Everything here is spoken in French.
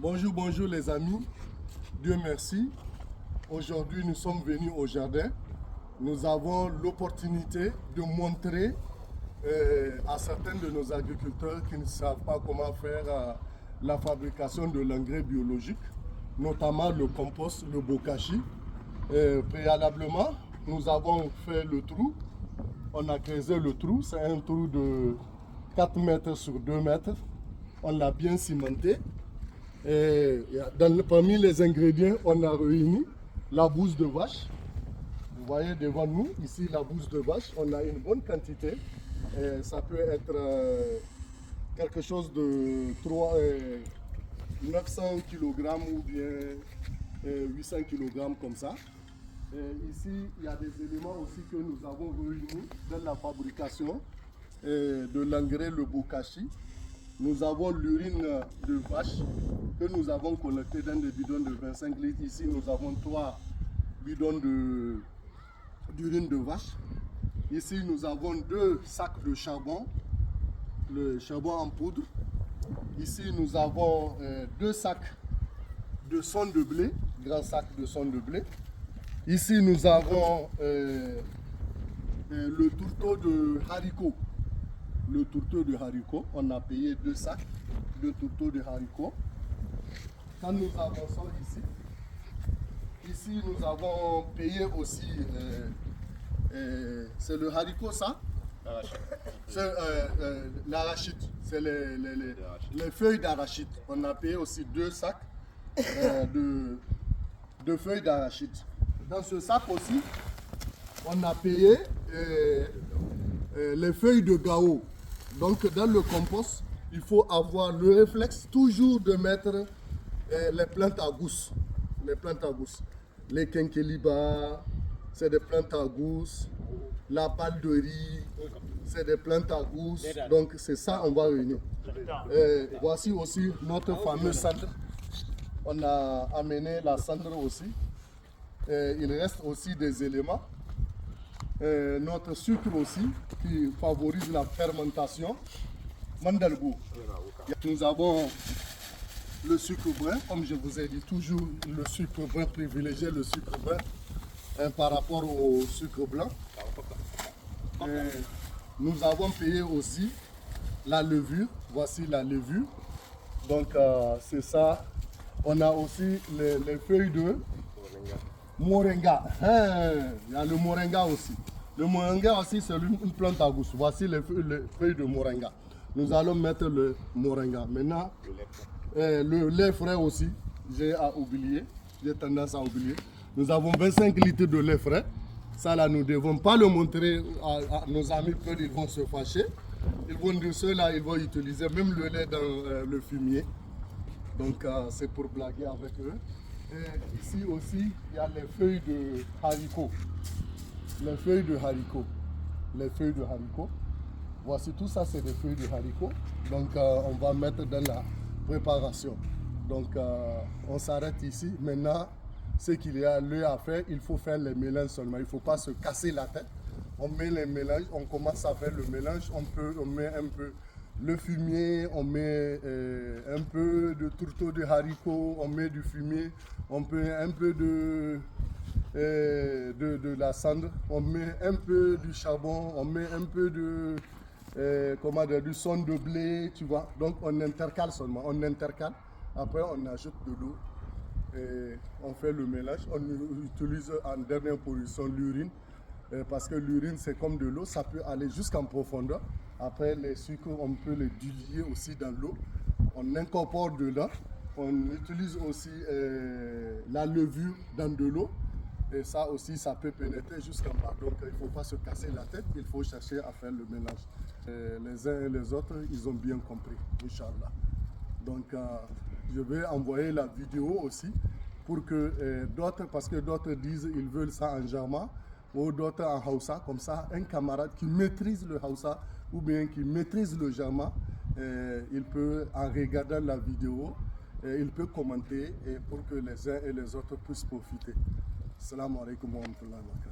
Bonjour, bonjour les amis. Dieu merci. Aujourd'hui, nous sommes venus au jardin. Nous avons l'opportunité de montrer à certains de nos agriculteurs qui ne savent pas comment faire la fabrication de l'engrais biologique, notamment le compost, le bokashi. Préalablement, nous avons fait le trou. On a creusé le trou. C'est un trou de 4 mètres sur 2 mètres. On l'a bien cimenté. Et parmi les ingrédients, on a réuni la bouse de vache. Vous voyez devant nous, ici, la bouse de vache. On a une bonne quantité. Et ça peut être quelque chose de 900 kg ou bien 800 kg comme ça. Et ici, il y a des éléments aussi que nous avons réunis dans la fabrication de l'engrais, le bokashi. Nous avons l'urine de vache que nous avons collectée dans des bidons de 25 litres. Ici, nous avons 3 bidons d'urine de vache. Ici, nous avons 2 sacs de charbon, le charbon en poudre. Ici, nous avons 2 sacs de sonde de blé, grand sac de sonde de blé. Ici, nous avons le tourteau de haricots. Le tourteau de haricots, on a payé 2 sacs de tourteau de haricots. Quand nous avançons ici nous avons payé aussi, c'est le haricot ça? L'arachide, c'est les feuilles d'arachide. On a payé aussi 2 sacs de feuilles d'arachide. Dans ce sac aussi, on a payé les feuilles de gao. Donc dans le compost, il faut avoir le réflexe toujours de mettre les plantes à gousse. Les plantes à gousse. Les quinqueliba, c'est des plantes à gousse. La balle de riz, c'est des plantes à gousse. Donc c'est ça on va réunir. Voici aussi notre fameux cendre. On a amené la cendre aussi. Il reste aussi des éléments. Notre sucre aussi qui favorise la fermentation. Mandalgou. Nous avons le sucre brun, comme je vous ai dit toujours, le sucre brun privilégié, le sucre brun par rapport au sucre blanc. Nous avons payé aussi la levure. Voici la levure. Donc c'est ça. On a aussi les feuilles de moringa. Il y a le moringa aussi. Le moringa aussi, c'est une plante à gousse. Voici les feuilles de moringa. Nous allons mettre le moringa. Maintenant, le lait frais aussi, j'ai tendance à oublier. Nous avons 25 litres de lait frais. Ça là, nous ne devons pas le montrer à nos amis, ils vont se fâcher. Ils vont dire ceux-là, ils vont utiliser même le lait dans le fumier. Donc c'est pour blaguer avec eux. Et ici aussi, il y a les feuilles de haricots. Les feuilles de haricots. Les feuilles de haricots. Voici tout ça, c'est des feuilles de haricots. Donc on va mettre dans la préparation. Donc on s'arrête ici. Maintenant, ce qu'il y a lieu à faire, il faut faire les mélanges seulement. Il ne faut pas se casser la tête. On met les mélanges, on commence à faire le mélange. On met un peu le fumier, on met un peu de tourteau de haricots, on met du fumier, on met un peu de la cendre, on met un peu du charbon, on met un peu du sonde de blé, tu vois. Donc on intercale seulement, on intercale. Après on ajoute de l'eau et on fait le mélange. On utilise en dernière position l'urine. Parce que l'urine c'est comme de l'eau, ça peut aller jusqu'en profondeur. Après les sucres, on peut les diluer aussi dans l'eau. On incorpore dedans. On utilise aussi la levure dans de l'eau. Et ça aussi, ça peut pénétrer jusqu'en bas. Donc il ne faut pas se casser la tête, il faut chercher à faire le mélange. Les uns et les autres, ils ont bien compris, Inch'Allah. Donc je vais envoyer la vidéo aussi pour que d'autres, parce que d'autres disent qu'ils veulent ça en Jarma, ou d'autres en Hausa, comme ça, un camarade qui maîtrise le Hausa ou bien qui maîtrise le Jarma, il peut, en regardant la vidéo, il peut commenter pour que les uns et les autres puissent profiter. Assalamu alaikum wa rahmatullahi wa barakatuh.